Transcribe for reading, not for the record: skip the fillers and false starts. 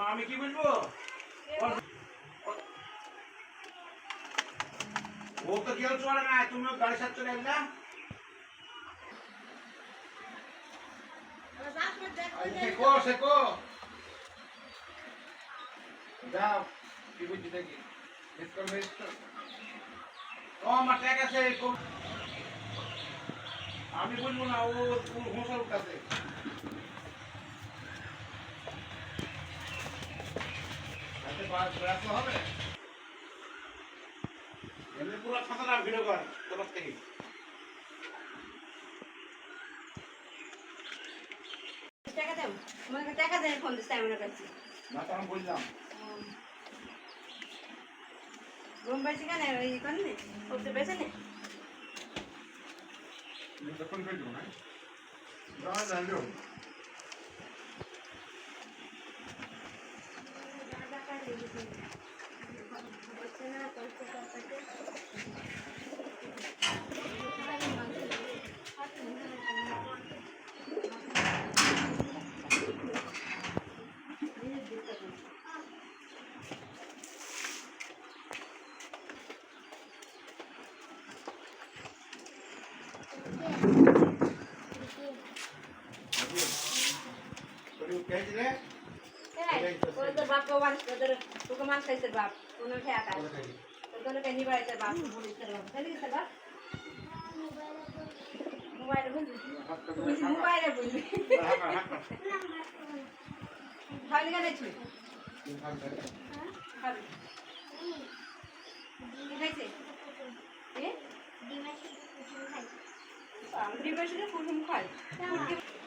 আমি কি বলবো ও তো কেউ চলে না তুমিও গাড়ি সাথে চলে এলে শেখো শেখো যাও কি বুঝছি দেখি ও আমার ট্যাগ আছে আমি বলবো না ও হোসার কাছে হবে এমনি পুরো খাতাটা ভিডিও কর তরফ থেকে টাকা দাও তোমাকে টাকা দেয় ফোন দিতে আমি কাছে না তো আমি বললাম রুম বাইছে কেন এই করনে করতে বেছে নে তুমি তখন ফেলবো না যা জানো बाप को मान तो मान कैसे बाप उन्होंने क्या कहा तो दोनों कहीं बात है बाप को बोली चलो चलिए सर बाप मोबाइल बोल खाली का नहीं छुई खाली कैसे ये डिमांड कुछ खाई डिमांड कुछ खाई